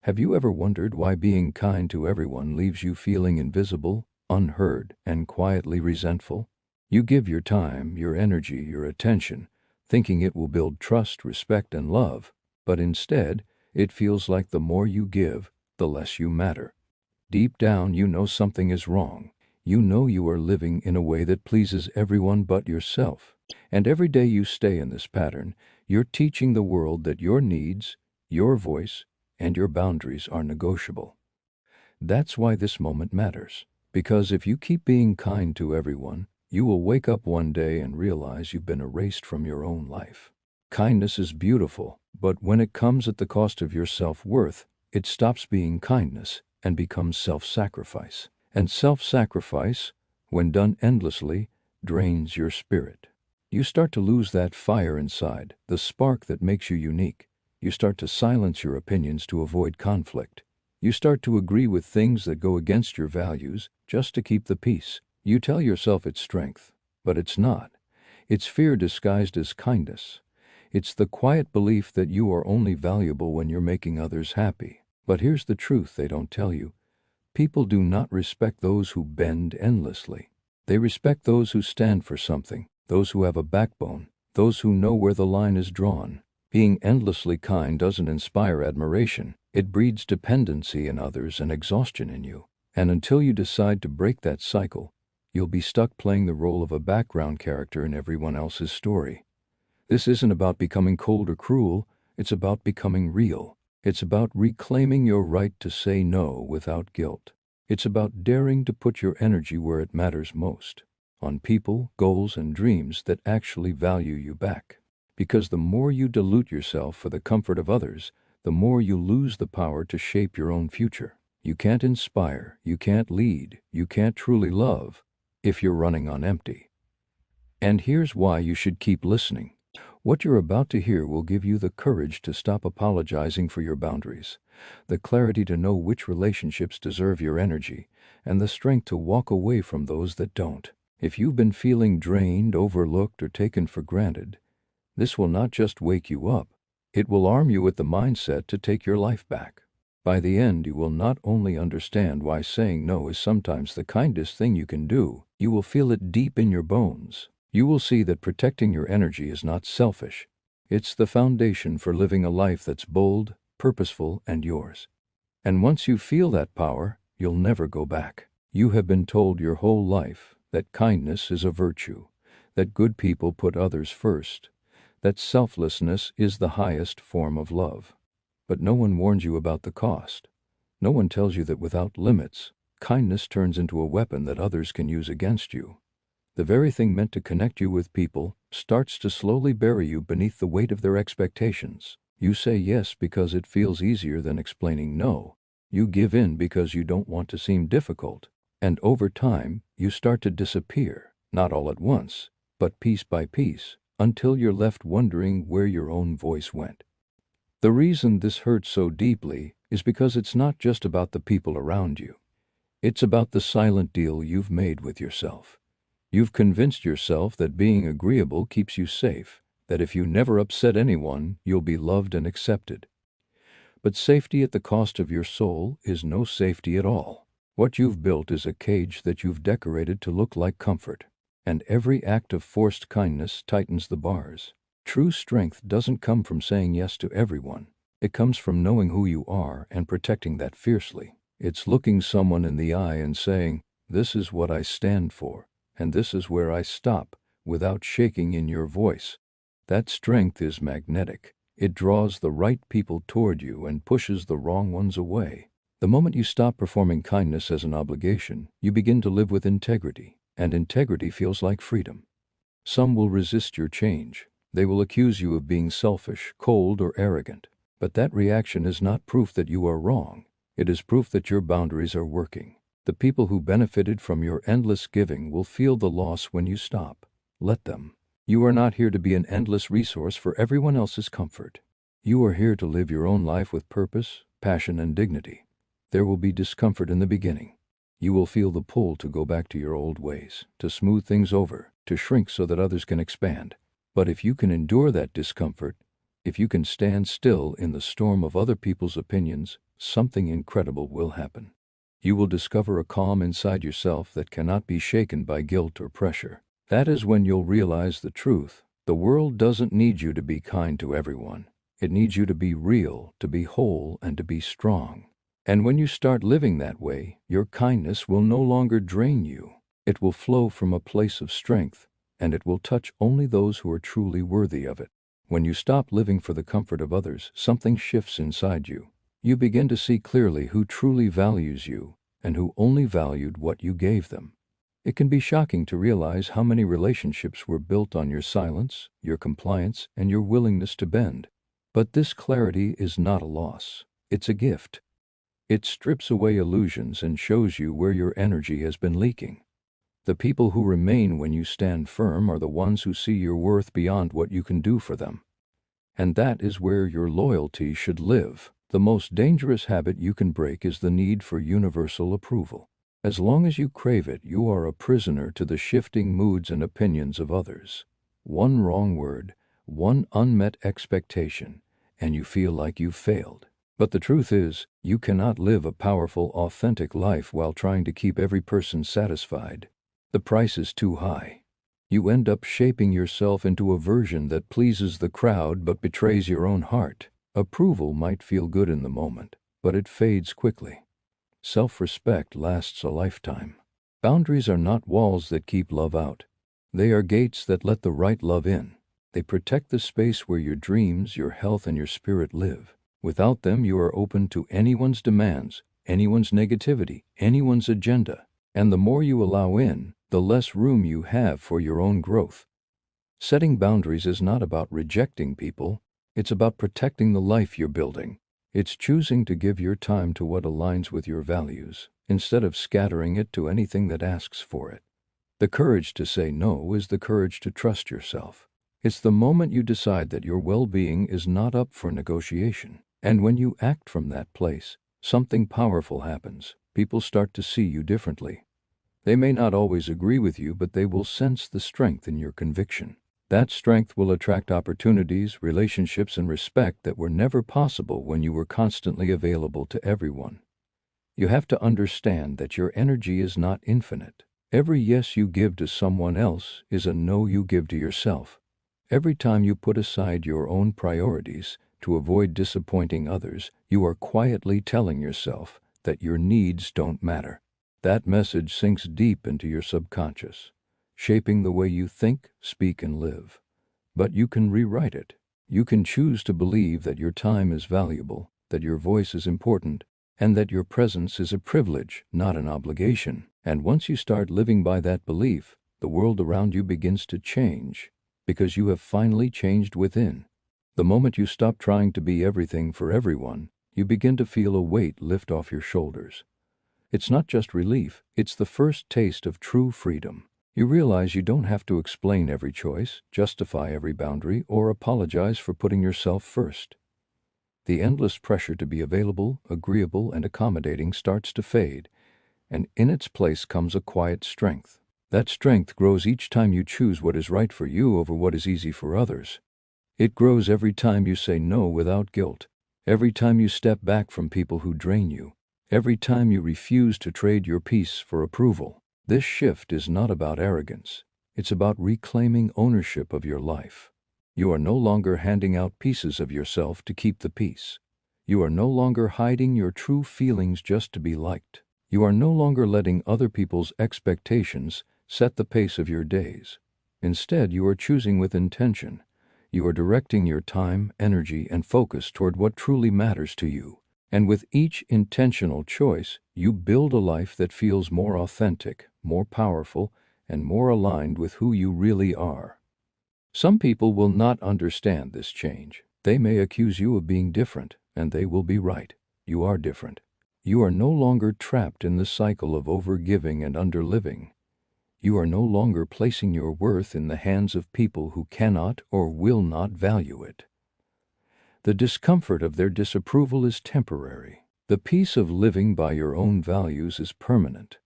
Have you ever wondered why being kind to everyone leaves you feeling invisible, unheard, and quietly resentful? You give your time, your energy, your attention, thinking it will build trust, respect, and love, but instead, it feels like the more you give, the less you matter. Deep down, you know something is wrong. You know you are living in a way that pleases everyone but yourself. And every day you stay in this pattern, you're teaching the world that your needs, your voice, and your boundaries are negotiable. That's why this moment matters. Because if you keep being kind to everyone, you will wake up one day and realize you've been erased from your own life. Kindness is beautiful, but when it comes at the cost of your self-worth, it stops being kindness and becomes self-sacrifice. And self-sacrifice, when done endlessly, drains your spirit. You start to lose that fire inside, the spark that makes you unique. You start to silence your opinions to avoid conflict. You start to agree with things that go against your values just to keep the peace. You tell yourself it's strength, but it's not. It's fear disguised as kindness. It's the quiet belief that you are only valuable when you're making others happy. But here's the truth they don't tell you. People do not respect those who bend endlessly. They respect those who stand for something, those who have a backbone, those who know where the line is drawn. Being endlessly kind doesn't inspire admiration. It breeds dependency in others and exhaustion in you. And until you decide to break that cycle, you'll be stuck playing the role of a background character in everyone else's story. This isn't about becoming cold or cruel, it's about becoming real. It's about reclaiming your right to say no without guilt. It's about daring to put your energy where it matters most, on people, goals, and dreams that actually value you back. Because the more you dilute yourself for the comfort of others, the more you lose the power to shape your own future. You can't inspire, you can't lead, you can't truly love if you're running on empty. And here's why you should keep listening. What you're about to hear will give you the courage to stop apologizing for your boundaries, the clarity to know which relationships deserve your energy, and the strength to walk away from those that don't. If you've been feeling drained, overlooked, or taken for granted, this will not just wake you up, it will arm you with the mindset to take your life back. By the end, you will not only understand why saying no is sometimes the kindest thing you can do, you will feel it deep in your bones. You will see that protecting your energy is not selfish. It's the foundation for living a life that's bold, purposeful, and yours. And once you feel that power, you'll never go back. You have been told your whole life that kindness is a virtue, that good people put others first, that selflessness is the highest form of love. But no one warns you about the cost. No one tells you that without limits, kindness turns into a weapon that others can use against you. The very thing meant to connect you with people starts to slowly bury you beneath the weight of their expectations. You say yes because it feels easier than explaining no. You give in because you don't want to seem difficult. And over time, you start to disappear, not all at once, but piece by piece, until you're left wondering where your own voice went. The reason this hurts so deeply is because it's not just about the people around you. It's about the silent deal you've made with yourself. You've convinced yourself that being agreeable keeps you safe, that if you never upset anyone, you'll be loved and accepted. But safety at the cost of your soul is no safety at all. What you've built is a cage that you've decorated to look like comfort, and every act of forced kindness tightens the bars. True strength doesn't come from saying yes to everyone. It comes from knowing who you are and protecting that fiercely. It's looking someone in the eye and saying, "This is what I stand for, and this is where I stop," without shaking in your voice. That strength is magnetic. It draws the right people toward you and pushes the wrong ones away. The moment you stop performing kindness as an obligation, you begin to live with integrity, and integrity feels like freedom. Some will resist your change. They will accuse you of being selfish, cold, or arrogant. But that reaction is not proof that you are wrong. It is proof that your boundaries are working. The people who benefited from your endless giving will feel the loss when you stop. Let them. You are not here to be an endless resource for everyone else's comfort. You are here to live your own life with purpose, passion, and dignity. There will be discomfort in the beginning. You will feel the pull to go back to your old ways, to smooth things over, to shrink so that others can expand. But if you can endure that discomfort, If you can stand still in the storm of other people's opinions, something incredible will happen. You will discover a calm inside yourself that cannot be shaken by guilt or pressure. That is when you'll realize the truth. The world doesn't need you to be kind to everyone. It needs you to be real, to be whole, and to be strong. And when you start living that way, your kindness will no longer drain you. It will flow from a place of strength, and it will touch only those who are truly worthy of it. When you stop living for the comfort of others, something shifts inside you. You begin to see clearly who truly values you and who only valued what you gave them. It can be shocking to realize how many relationships were built on your silence, your compliance, and your willingness to bend. But this clarity is not a loss. It's a gift. It strips away illusions and shows you where your energy has been leaking. The people who remain when you stand firm are the ones who see your worth beyond what you can do for them. And that is where your loyalty should live. The most dangerous habit you can break is the need for universal approval. As long as you crave it, you are a prisoner to the shifting moods and opinions of others. One wrong word, one unmet expectation, and you feel like you've failed. But the truth is, you cannot live a powerful, authentic life while trying to keep every person satisfied. The price is too high. You end up shaping yourself into a version that pleases the crowd but betrays your own heart. Approval might feel good in the moment, but it fades quickly. Self-respect lasts a lifetime. Boundaries are not walls that keep love out. They are gates that let the right love in. They protect the space where your dreams, your health, and your spirit live. Without them, you are open to anyone's demands, anyone's negativity, anyone's agenda. And the more you allow in, the less room you have for your own growth. Setting boundaries is not about rejecting people. It's about protecting the life you're building. It's choosing to give your time to what aligns with your values, instead of scattering it to anything that asks for it. The courage to say no is the courage to trust yourself. It's the moment you decide that your well-being is not up for negotiation. And when you act from that place, something powerful happens. People start to see you differently. They may not always agree with you, but they will sense the strength in your conviction. That strength will attract opportunities, relationships, and respect that were never possible when you were constantly available to everyone. You have to understand that your energy is not infinite. Every yes you give to someone else is a no you give to yourself. Every time you put aside your own priorities to avoid disappointing others, you are quietly telling yourself that your needs don't matter. That message sinks deep into your subconscious, shaping the way you think, speak, and live. But you can rewrite it. You can choose to believe that your time is valuable, that your voice is important, and that your presence is a privilege, not an obligation. And once you start living by that belief, the world around you begins to change, because you have finally changed within. The moment you stop trying to be everything for everyone, you begin to feel a weight lift off your shoulders. It's not just relief, it's the first taste of true freedom. You realize you don't have to explain every choice, justify every boundary, or apologize for putting yourself first. The endless pressure to be available, agreeable, and accommodating starts to fade, and in its place comes a quiet strength. That strength grows each time you choose what is right for you over what is easy for others. It grows every time you say no without guilt, every time you step back from people who drain you, every time you refuse to trade your peace for approval. This shift is not about arrogance. It's about reclaiming ownership of your life. You are no longer handing out pieces of yourself to keep the peace. You are no longer hiding your true feelings just to be liked. You are no longer letting other people's expectations set the pace of your days. Instead, you are choosing with intention. You are directing your time, energy, and focus toward what truly matters to you. And with each intentional choice, you build a life that feels more authentic, more powerful, and more aligned with who you really are. Some people will not understand this change. They may accuse you of being different, and they will be right. You are different. You are no longer trapped in the cycle of overgiving and underliving. You are no longer placing your worth in the hands of people who cannot or will not value it. The discomfort of their disapproval is temporary. The peace of living by your own values is permanent.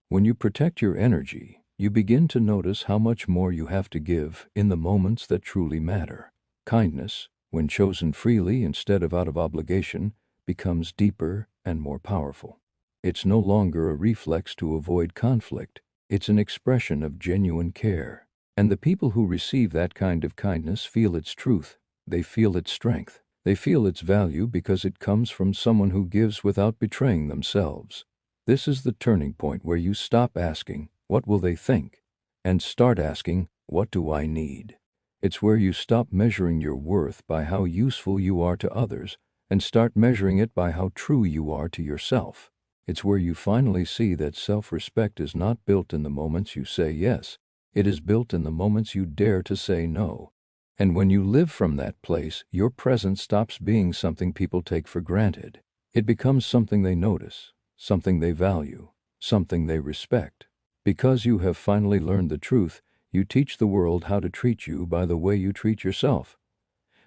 When you protect your energy, you begin to notice how much more you have to give in the moments that truly matter. Kindness, when chosen freely instead of out of obligation, becomes deeper and more powerful. It's no longer a reflex to avoid conflict. It's an expression of genuine care. And the people who receive that kind of kindness feel its truth. They feel its strength. They feel its value because it comes from someone who gives without betraying themselves. This is the turning point where you stop asking, "What will they think?" and start asking, "What do I need?" It's where you stop measuring your worth by how useful you are to others and start measuring it by how true you are to yourself. It's where you finally see that self-respect is not built in the moments you say yes. It is built in the moments you dare to say no. And when you live from that place, your presence stops being something people take for granted. It becomes something they notice, something they value, something they respect. Because you have finally learned the truth, you teach the world how to treat you by the way you treat yourself.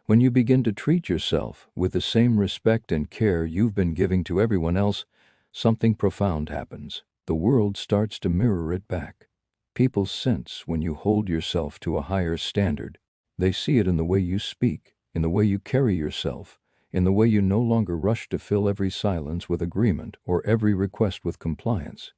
When you begin to treat yourself with the same respect and care you've been giving to everyone else, something profound happens. The world starts to mirror it back. People sense when you hold yourself to a higher standard. They see it in the way you speak, in the way you carry yourself, in the way you no longer rush to fill every silence with agreement or every request with compliance.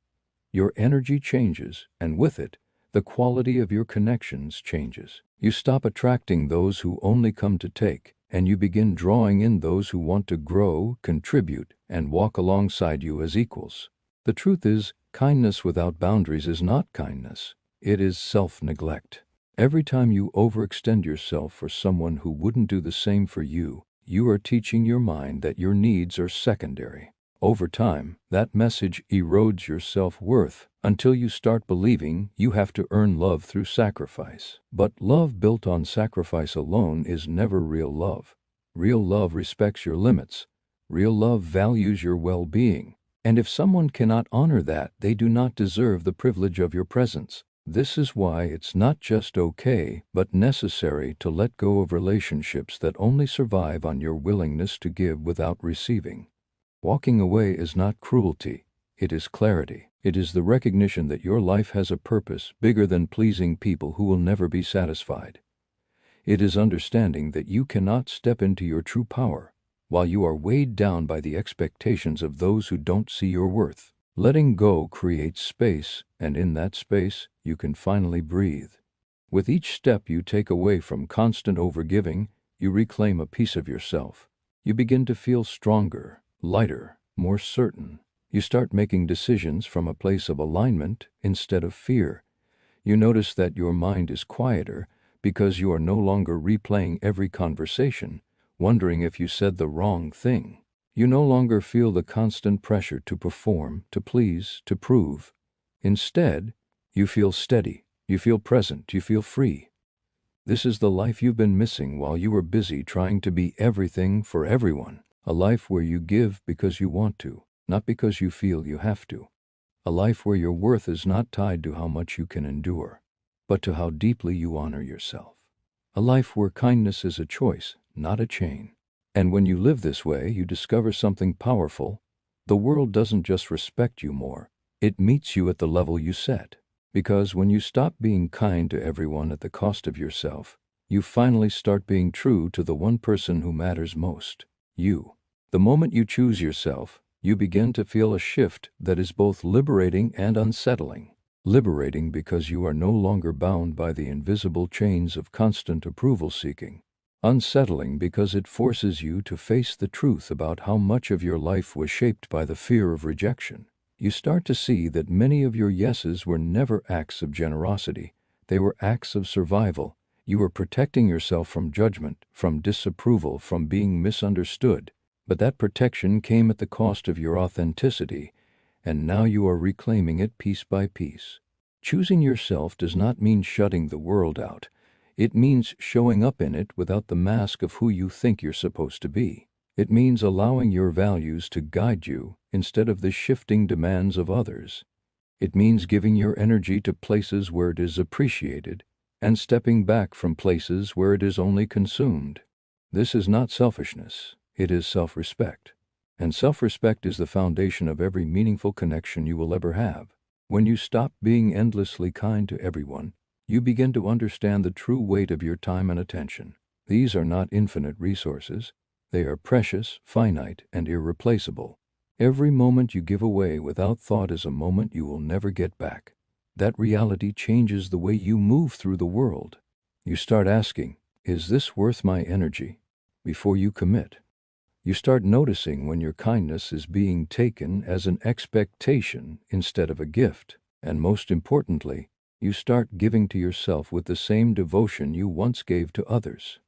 Your energy changes, and with it, the quality of your connections changes. You stop attracting those who only come to take, and you begin drawing in those who want to grow, contribute, and walk alongside you as equals. The truth is, kindness without boundaries is not kindness. It is self-neglect. Every time you overextend yourself for someone who wouldn't do the same for you, you are teaching your mind that your needs are secondary. Over time, that message erodes your self-worth until you start believing you have to earn love through sacrifice. But love built on sacrifice alone is never real love. Real love respects your limits. Real love values your well-being. And if someone cannot honor that, they do not deserve the privilege of your presence. This is why it's not just okay, but necessary to let go of relationships that only survive on your willingness to give without receiving. Walking away is not cruelty, it is clarity. It is the recognition that your life has a purpose bigger than pleasing people who will never be satisfied. It is understanding that you cannot step into your true power while you are weighed down by the expectations of those who don't see your worth. Letting go creates space, and in that space, you can finally breathe. With each step you take away from constant overgiving, you reclaim a piece of yourself. You begin to feel stronger, lighter, more certain. You start making decisions from a place of alignment instead of fear. You notice that your mind is quieter because you are no longer replaying every conversation, wondering if you said the wrong thing. You no longer feel the constant pressure to perform, to please, to prove. Instead, you feel steady, you feel present, you feel free. This is the life you've been missing while you were busy trying to be everything for everyone. A life where you give because you want to, not because you feel you have to. A life where your worth is not tied to how much you can endure, but to how deeply you honor yourself. A life where kindness is a choice, not a chain. And when you live this way, you discover something powerful. The world doesn't just respect you more, it meets you at the level you set. Because when you stop being kind to everyone at the cost of yourself, you finally start being true to the one person who matters most, you. The moment you choose yourself, you begin to feel a shift that is both liberating and unsettling. Liberating because you are no longer bound by the invisible chains of constant approval seeking. Unsettling because it forces you to face the truth about how much of your life was shaped by the fear of rejection. You start to see that many of your yeses were never acts of generosity. They were acts of survival. You were protecting yourself from judgment, from disapproval, from being misunderstood. But that protection came at the cost of your authenticity, and now you are reclaiming it piece by piece. Choosing yourself does not mean shutting the world out. It means showing up in it without the mask of who you think you're supposed to be. It means allowing your values to guide you instead of the shifting demands of others. It means giving your energy to places where it is appreciated and stepping back from places where it is only consumed. This is not selfishness, it is self-respect. And self-respect is the foundation of every meaningful connection you will ever have. When you stop being endlessly kind to everyone, you begin to understand the true weight of your time and attention. These are not infinite resources. They are precious, finite, and irreplaceable. Every moment you give away without thought is a moment you will never get back. That reality changes the way you move through the world. You start asking, is this worth my energy? Before you commit. You start noticing when your kindness is being taken as an expectation instead of a gift. And most importantly, you start giving to yourself with the same devotion you once gave to others.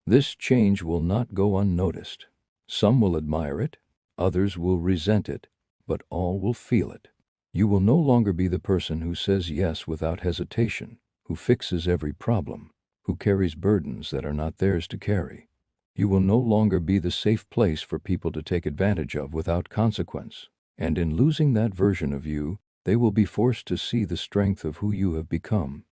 This change will not go unnoticed. Some will admire it, others will resent it, but all will feel it. You will no longer be the person who says yes without hesitation, who fixes every problem, who carries burdens that are not theirs to carry. You will no longer be the safe place for people to take advantage of without consequence. And in losing that version of you, they will be forced to see the strength of who you have become.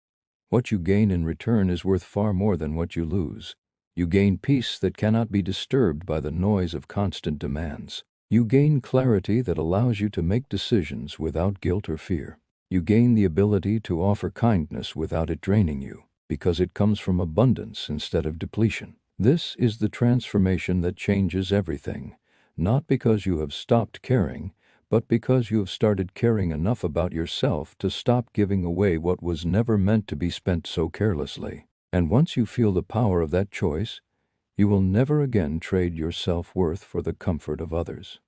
What you gain in return is worth far more than what you lose. You gain peace that cannot be disturbed by the noise of constant demands. You gain clarity that allows you to make decisions without guilt or fear. You gain the ability to offer kindness without it draining you, because it comes from abundance instead of depletion. This is the transformation that changes everything, not because you have stopped caring, but because you have started caring enough about yourself to stop giving away what was never meant to be spent so carelessly. And once you feel the power of that choice, you will never again trade your self-worth for the comfort of others.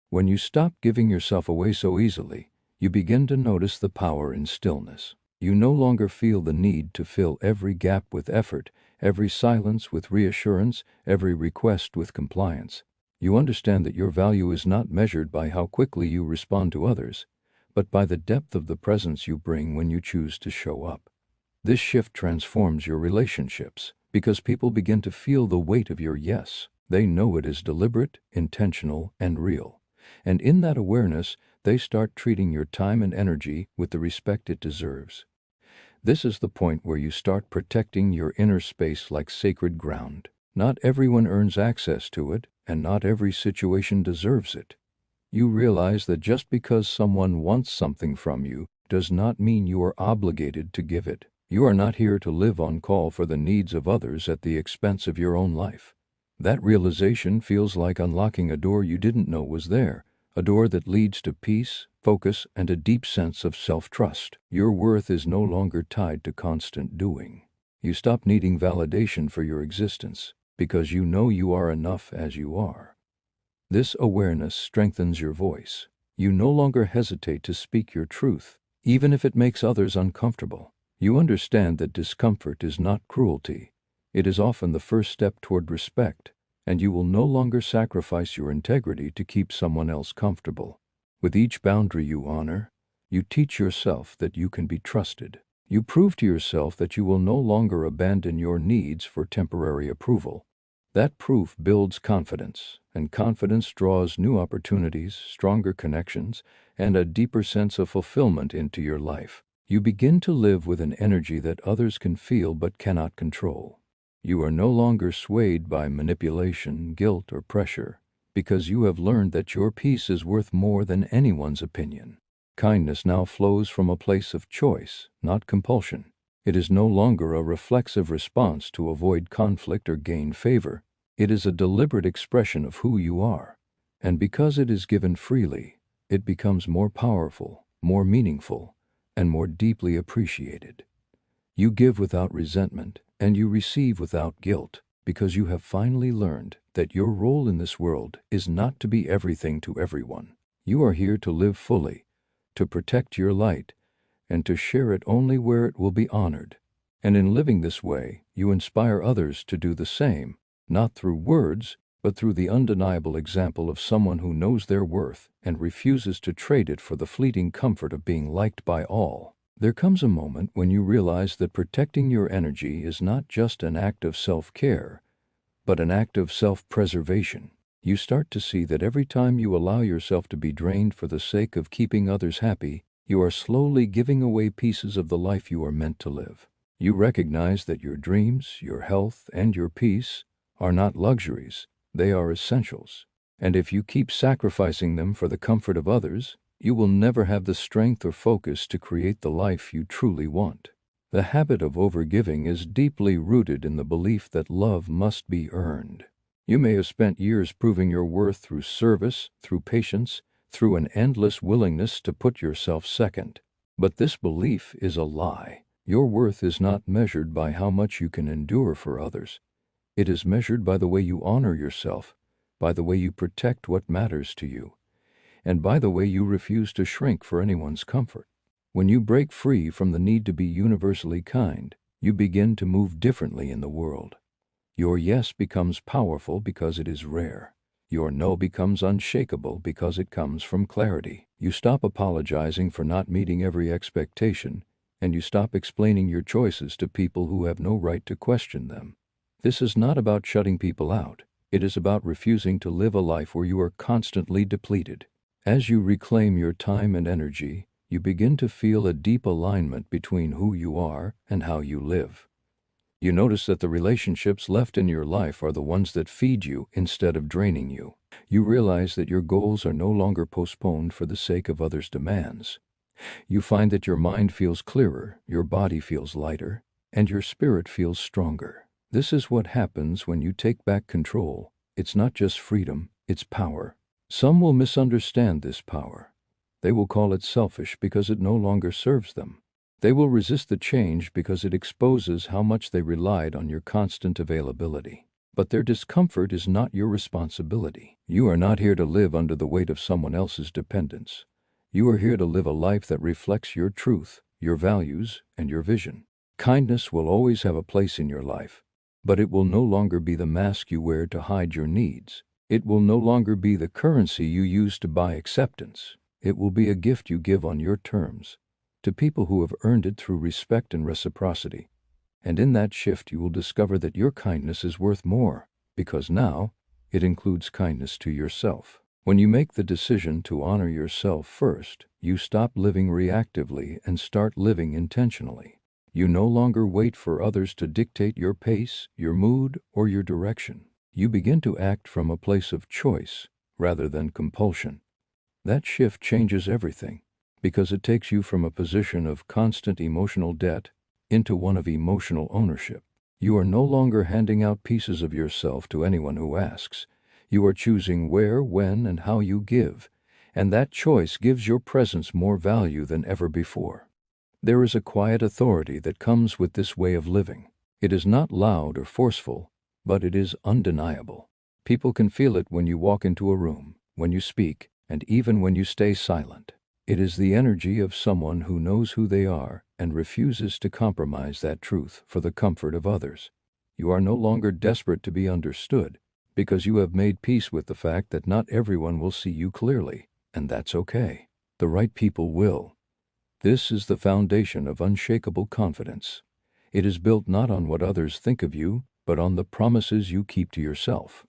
When you stop giving yourself away so easily, you begin to notice the power in stillness. You no longer feel the need to fill every gap with effort, every silence with reassurance, every request with compliance. You understand that your value is not measured by how quickly you respond to others, but by the depth of the presence you bring when you choose to show up. This shift transforms your relationships, because people begin to feel the weight of your yes. They know it is deliberate, intentional, and real. And in that awareness, they start treating your time and energy with the respect it deserves. This is the point where you start protecting your inner space like sacred ground. Not everyone earns access to it, and not every situation deserves it. You realize that just because someone wants something from you does not mean you are obligated to give it. You are not here to live on call for the needs of others at the expense of your own life. That realization feels like unlocking a door you didn't know was there, a door that leads to peace, focus, and a deep sense of self-trust. Your worth is no longer tied to constant doing. You stop needing validation for your existence, because you know you are enough as you are. This awareness strengthens your voice. You no longer hesitate to speak your truth, even if it makes others uncomfortable. You understand that discomfort is not cruelty. It is often the first step toward respect, and you will no longer sacrifice your integrity to keep someone else comfortable. With each boundary you honor, you teach yourself that you can be trusted. You prove to yourself that you will no longer abandon your needs for temporary approval. That proof builds confidence, and confidence draws new opportunities, stronger connections, and a deeper sense of fulfillment into your life. You begin to live with an energy that others can feel but cannot control. You are no longer swayed by manipulation, guilt, or pressure, because you have learned that your peace is worth more than anyone's opinion. Kindness now flows from a place of choice, not compulsion. It is no longer a reflexive response to avoid conflict or gain favor. It is a deliberate expression of who you are. And because it is given freely, it becomes more powerful, more meaningful, and more deeply appreciated. You give without resentment, and you receive without guilt, because you have finally learned that your role in this world is not to be everything to everyone. You are here to live fully, to protect your light, and to share it only where it will be honored. And in living this way, you inspire others to do the same, not through words, but through the undeniable example of someone who knows their worth and refuses to trade it for the fleeting comfort of being liked by all. There comes a moment when you realize that protecting your energy is not just an act of self-care, but an act of self-preservation. You start to see that every time you allow yourself to be drained for the sake of keeping others happy, you are slowly giving away pieces of the life you are meant to live. You recognize that your dreams, your health, and your peace are not luxuries, they are essentials. And if you keep sacrificing them for the comfort of others, you will never have the strength or focus to create the life you truly want. The habit of overgiving is deeply rooted in the belief that love must be earned. You may have spent years proving your worth through service, through patience, through an endless willingness to put yourself second. But this belief is a lie. Your worth is not measured by how much you can endure for others. It is measured by the way you honor yourself, by the way you protect what matters to you, and by the way you refuse to shrink for anyone's comfort. When you break free from the need to be universally kind, you begin to move differently in the world. Your yes becomes powerful because it is rare. Your no becomes unshakable because it comes from clarity. You stop apologizing for not meeting every expectation, and you stop explaining your choices to people who have no right to question them. This is not about shutting people out. It is about refusing to live a life where you are constantly depleted. As you reclaim your time and energy, you begin to feel a deep alignment between who you are and how you live. You notice that the relationships left in your life are the ones that feed you instead of draining you. You realize that your goals are no longer postponed for the sake of others' demands. You find that your mind feels clearer, your body feels lighter, and your spirit feels stronger. This is what happens when you take back control. It's not just freedom, it's power. Some will misunderstand this power. They will call it selfish because it no longer serves them. They will resist the change because it exposes how much they relied on your constant availability. But their discomfort is not your responsibility. You are not here to live under the weight of someone else's dependence. You are here to live a life that reflects your truth, your values, and your vision. Kindness will always have a place in your life, but it will no longer be the mask you wear to hide your needs. It will no longer be the currency you use to buy acceptance. It will be a gift you give on your terms, to people who have earned it through respect and reciprocity. And in that shift you will discover that your kindness is worth more, because now it includes kindness to yourself. When you make the decision to honor yourself first, you stop living reactively and start living intentionally. You no longer wait for others to dictate your pace, your mood, or your direction. You begin to act from a place of choice rather than compulsion. That shift changes everything, because it takes you from a position of constant emotional debt into one of emotional ownership. You are no longer handing out pieces of yourself to anyone who asks. You are choosing where, when, and how you give, and that choice gives your presence more value than ever before. There is a quiet authority that comes with this way of living. It is not loud or forceful, but it is undeniable. People can feel it when you walk into a room, when you speak, and even when you stay silent. It is the energy of someone who knows who they are and refuses to compromise that truth for the comfort of others. You are no longer desperate to be understood, because you have made peace with the fact that not everyone will see you clearly, and that's okay. The right people will. This is the foundation of unshakable confidence. It is built not on what others think of you, but on the promises you keep to yourself.